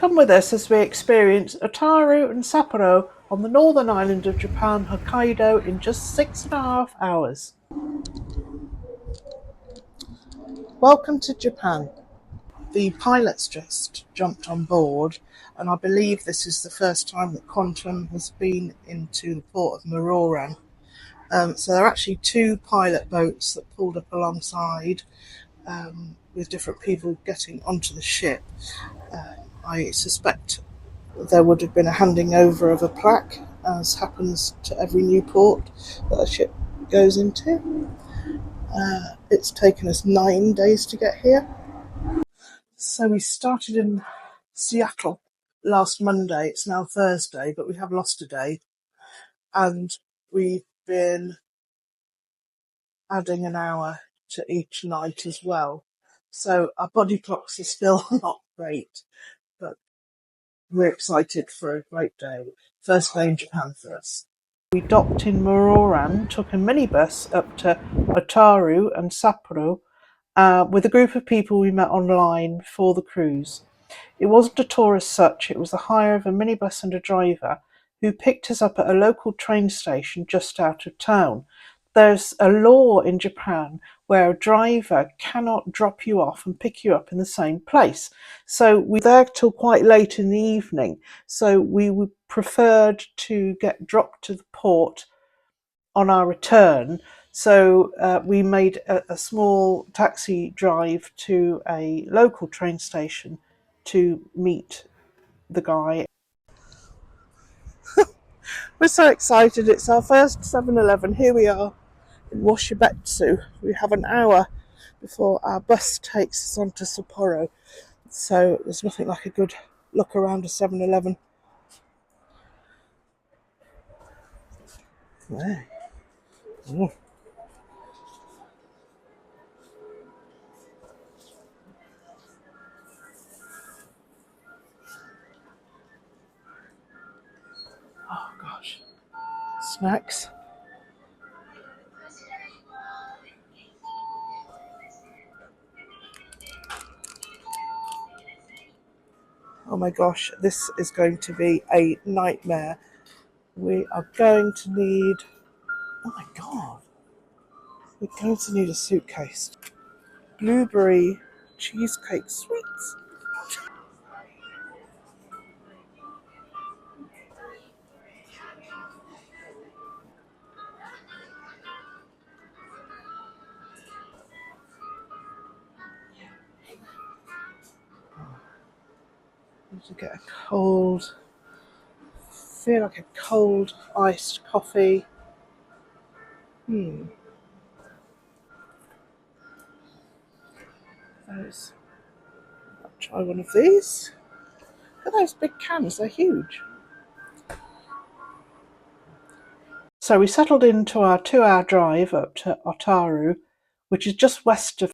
Come with us as we experience Otaru and Sapporo on the northern island of Japan, Hokkaido, in just 6.5 hours. Welcome to Japan. The pilots just jumped on board, and I believe this is the first time that Quantum has been into the port of Muroran. So there are actually two pilot boats that pulled up alongside with different people getting onto the ship. I suspect there would have been a handing over of a plaque, as happens to every new port that a ship goes into. It's taken us 9 days to get here. So we started in Seattle last Monday. It's now Thursday, but we have lost a day. And we've been adding an hour to each night as well. So our body clocks are still not great, but we're excited for a great day. First day in Japan for us. We docked in Muroran, took a minibus up to Otaru and Sapporo with a group of people we met online for the cruise. It wasn't a tour as such, it was the hire of a minibus and a driver who picked us up at a local train station just out of town. There's a law in Japan where a driver cannot drop you off and pick you up in the same place. So we were there till quite late in the evening. So we preferred to get dropped to the port on our return. So we made a small taxi drive to a local train station to meet the guy. We're so excited. It's our first 7-Eleven. Here we are in Washibetsu. We have an hour before our bus takes us on to Sapporo. So there's nothing like a good look around a 7-Eleven. There. Oh. Oh gosh. Snacks. Oh my gosh, this is going to be a nightmare. We are going to need, oh my god, we're going to need a suitcase. Blueberry cheesecake sweets. Need to get a cold, feel like a cold iced coffee. Those. I'll try one of these. Look at those big cans, they're huge. So we settled into our 2-hour drive up to Otaru, which is just west of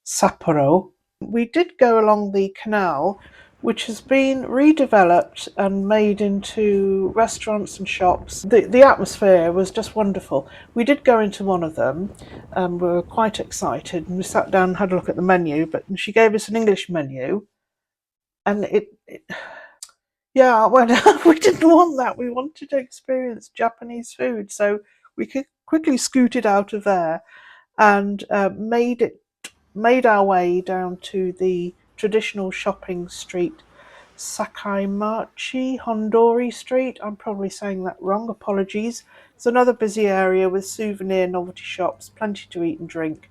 Sapporo. We did go along the canal, which has been redeveloped and made into restaurants and shops. The atmosphere was just wonderful. We did go into one of them and we were quite excited, and we sat down and had a look at the menu, but she gave us an English menu, and we didn't want that. We wanted to experience Japanese food, so we quickly scooted out of there and made our way down to the traditional shopping street, Sakaimachi Hondori Street. I'm probably saying that wrong, apologies. It's another busy area with souvenir novelty shops, plenty to eat and drink.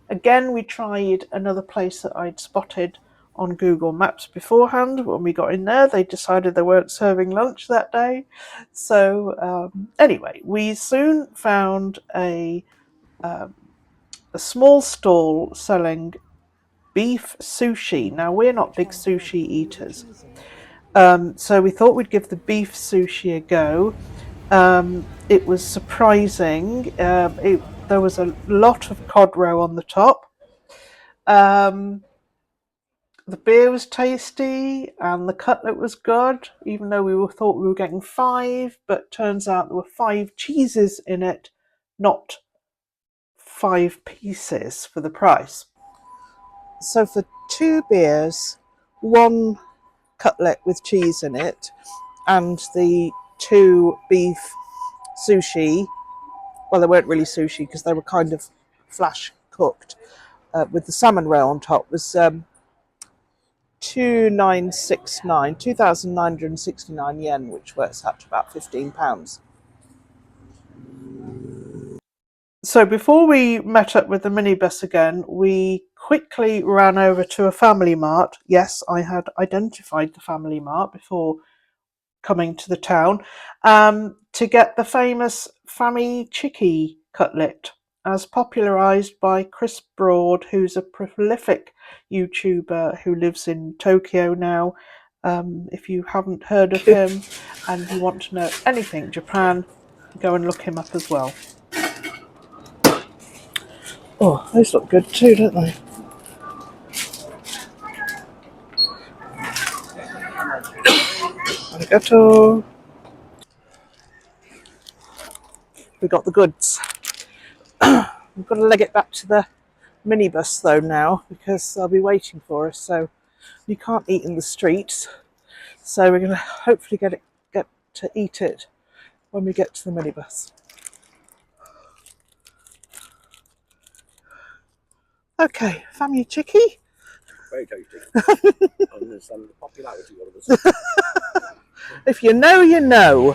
Again, we tried another place that I'd spotted on Google Maps beforehand. When we got in there, they decided they weren't serving lunch that day. So anyway, we soon found a small stall selling beef sushi. Now, we're not big sushi eaters, so we thought we'd give the beef sushi a go. It was surprising. There was a lot of cod roe on the top. The beer was tasty and the cutlet was good, even though thought we were getting 5, but turns out there were 5 cheeses in it, not 5 pieces for the price. So for 2 beers, 1 cutlet with cheese in it, and the 2 beef sushi. Well, they weren't really sushi because they were kind of flash cooked, with the salmon roe on top, was 2,969 yen, which works out to about £15. So before we met up with the minibus again, we quickly ran over to a Family Mart. Yes, I had identified the Family Mart before coming to the town, to get the famous FamiChicki cutlet, as popularised by Chris Broad, who's a prolific YouTuber who lives in Tokyo now. If you haven't heard of him and you want to know anything Japan, go and look him up as well. Oh, those look good too, don't they? Arigato. We got the goods. We've got to leg it back to the minibus though now, because they'll be waiting for us. So you can't eat in the streets. So we're going to hopefully get to eat it when we get to the minibus. Okay, FamiChicki. Very tasty. And some popularity all of a sudden. If you know, you know.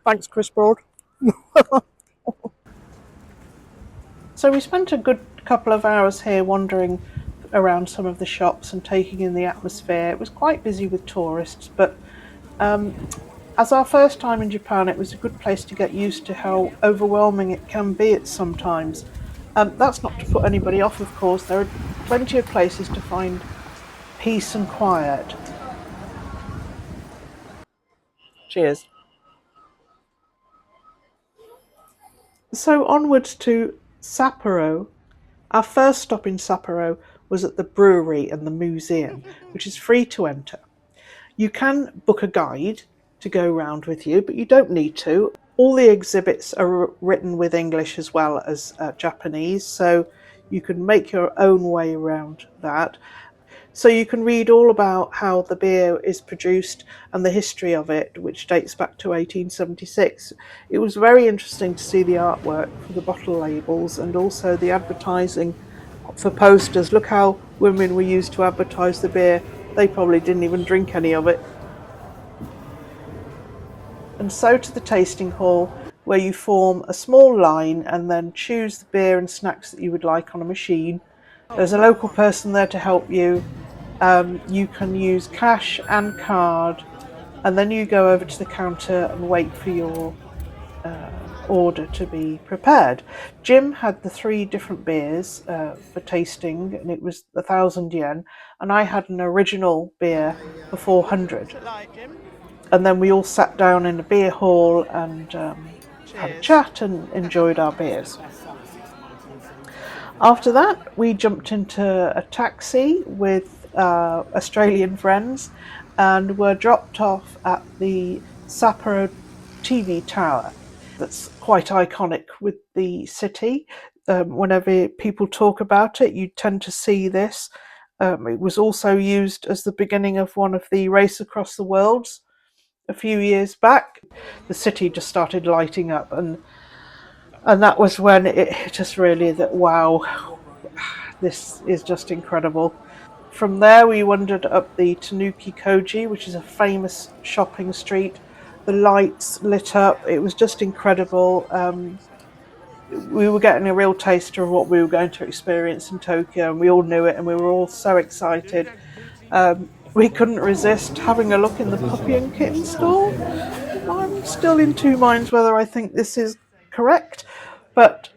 Thanks, Chris Broad. So we spent a good couple of hours here wandering around some of the shops and taking in the atmosphere. It was quite busy with tourists, but as our first time in Japan, it was a good place to get used to how overwhelming it can be at sometimes. That's not to put anybody off, of course. There are plenty of places to find peace and quiet. Cheers. So onwards to Sapporo. Our first stop in Sapporo was at the brewery and the museum, which is free to enter. You can book a guide to go round with you, but you don't need to. All the exhibits are written with English as well as Japanese, so you can make your own way around that. So you can read all about how the beer is produced and the history of it, which dates back to 1876. It was very interesting to see the artwork for the bottle labels and also the advertising for posters. Look how women were used to advertise the beer. They probably didn't even drink any of it. And so to the tasting hall, where you form a small line and then choose the beer and snacks that you would like on a machine. There's a local person there to help you. You can use cash and card, and then you go over to the counter and wait for your order to be prepared. Jim had the 3 different beers for tasting, and it was 1,000 yen, and I had an original beer for 400. And then we all sat down in a beer hall and had a chat and enjoyed our beers. After that, we jumped into a taxi with Australian friends and were dropped off at the Sapporo TV tower. That's quite iconic with the city. Whenever people talk about it, you tend to see this. It was also used as the beginning of one of the Race Across the Worlds a few years back. The city just started lighting up, and that was when it hit us really that, wow, this is just incredible. From there, we wandered up the Tanukikoji, which is a famous shopping street. The lights lit up. It was just incredible. We were getting a real taster of what we were going to experience in Tokyo, and we all knew it, and we were all so excited. We couldn't resist having a look in the puppy and kitten stall. I'm still in 2 minds whether I think this is correct, but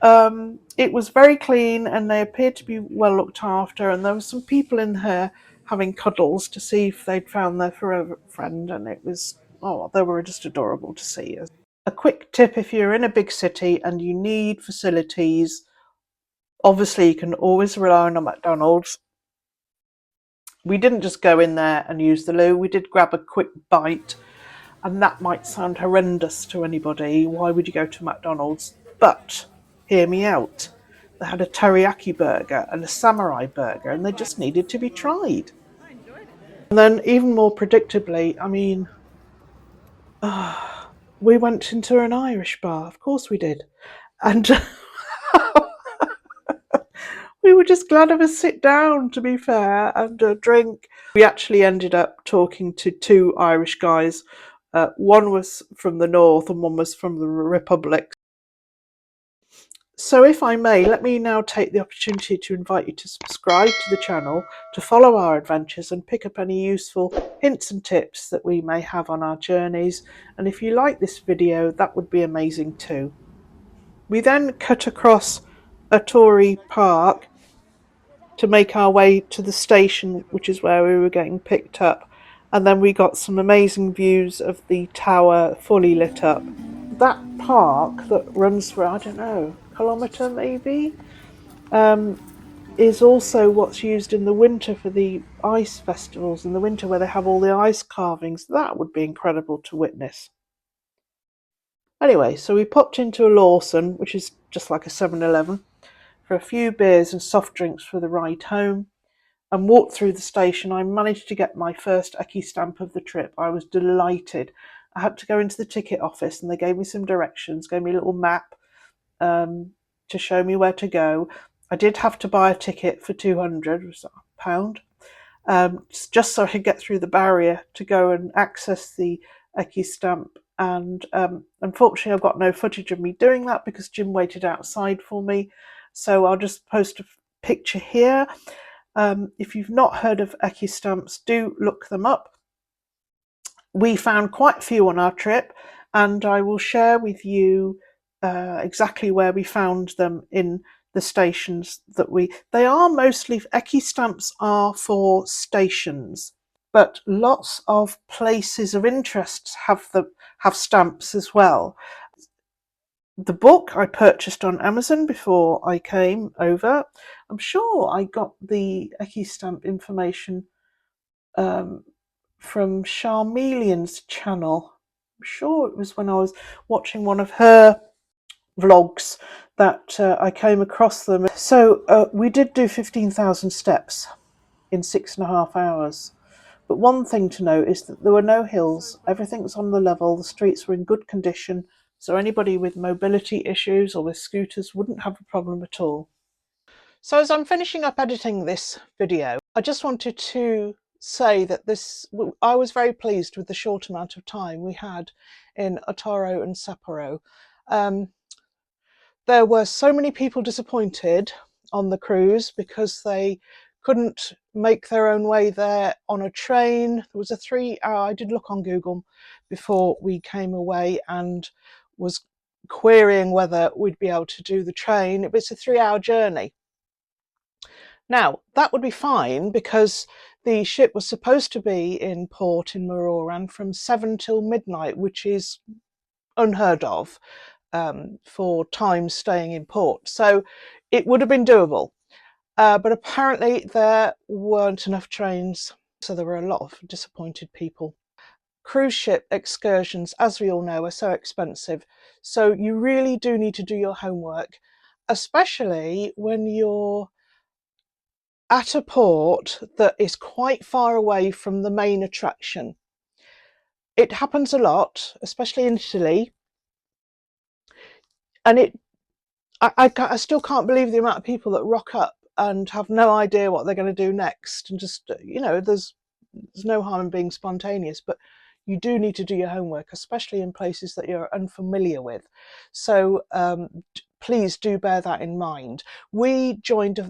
it was very clean and they appeared to be well looked after, and there were some people in here having cuddles to see if they'd found their forever friend, and it was, they were just adorable to see. A quick tip: if you're in a big city and you need facilities, obviously you can always rely on a McDonald's. We didn't just go in there and use the loo, we did grab a quick bite. And that might sound horrendous to anybody. Why would you go to McDonald's? But hear me out. They had a teriyaki burger and a samurai burger, and they just needed to be tried. And then, even more predictably, I mean, we went into an Irish bar. Of course we did. And we were just glad of a sit down, to be fair, and a drink. We actually ended up talking to two Irish guys. One was from the north and one was from the Republic. So if I may, let me now take the opportunity to invite you to subscribe to the channel, to follow our adventures and pick up any useful hints and tips that we may have on our journeys. And if you like this video, that would be amazing too. We then cut across Otaru Park to make our way to the station, which is where we were getting picked up. And then we got some amazing views of the tower fully lit up. That park that runs for, I don't know, a kilometre maybe, is also what's used in the winter for the ice festivals in the winter, where they have all the ice carvings. That would be incredible to witness. Anyway, so we popped into a Lawson, which is just like a 7-Eleven, for a few beers and soft drinks for the ride home, and walked through the station. I managed to get my first Eki stamp of the trip. I was delighted. I had to go into the ticket office and they gave me some directions, gave me a little map to show me where to go. I did have to buy a ticket for £200, just so I could get through the barrier to go and access the Eki stamp. And unfortunately, I've got no footage of me doing that because Jim waited outside for me. So I'll just post a picture here. If you've not heard of Eki stamps, do look them up. We found quite a few on our trip, and I will share with you exactly where we found them in the stations that they are mostly, Eki stamps are for stations, but lots of places of interest have stamps as well. The book I purchased on Amazon before I came over. I'm sure I got the Eki stamp information from Charmeleon's channel. I'm sure it was when I was watching one of her vlogs that I came across them. So we did do 15,000 steps in 6.5 hours. But one thing to note is that there were no hills. Everything was on the level. The streets were in good condition. So anybody with mobility issues or with scooters wouldn't have a problem at all. So as I'm finishing up editing this video, I just wanted to say that I was very pleased with the short amount of time we had in Otaru and Sapporo. There were so many people disappointed on the cruise because they couldn't make their own way there on a train. There was a 3-hour, I did look on Google before we came away and was querying whether we'd be able to do the train. It was a 3-hour journey. Now, that would be fine because the ship was supposed to be in port in Muroran from 7 till midnight, which is unheard of for time staying in port. So it would have been doable. But apparently there weren't enough trains, so there were a lot of disappointed people. Cruise ship excursions, as we all know, are so expensive. So you really do need to do your homework, especially when you're at a port that is quite far away from the main attraction. It happens a lot, especially in Italy, and I still can't believe the amount of people that rock up and have no idea what they're going to do next, and just, there's no harm in being spontaneous, but you do need to do your homework, especially in places that you're unfamiliar with. So please do bear that in mind. We joined,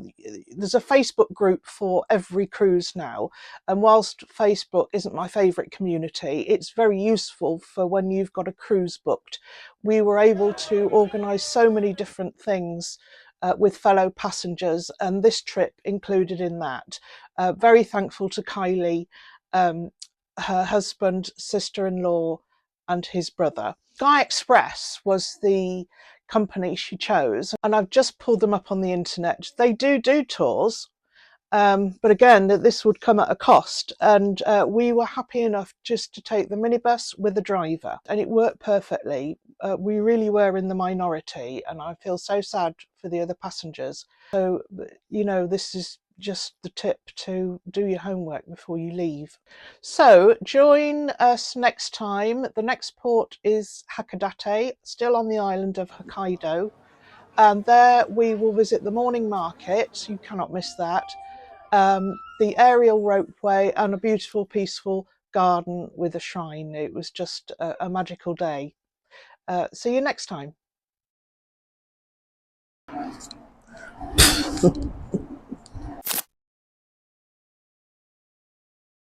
there's a Facebook group for every cruise now, and whilst Facebook isn't my favourite community, it's very useful for when you've got a cruise booked. We were able to organise so many different things with fellow passengers, and this trip included in that. Very thankful to Kylie, her husband, sister-in-law and his brother. Sky Express was the company she chose, and I've just pulled them up on the internet. They do tours, But again, that this would come at a cost, and we were happy enough just to take the minibus with the driver, and it worked perfectly. We really were in the minority, and I feel so sad for the other passengers. So, this is just the tip to do your homework before you leave. So join us next time. The next port is Hakodate, still on the island of Hokkaido. And there we will visit the morning market. You cannot miss that. The aerial ropeway, and a beautiful, peaceful garden with a shrine. It was just a magical day. See you next time.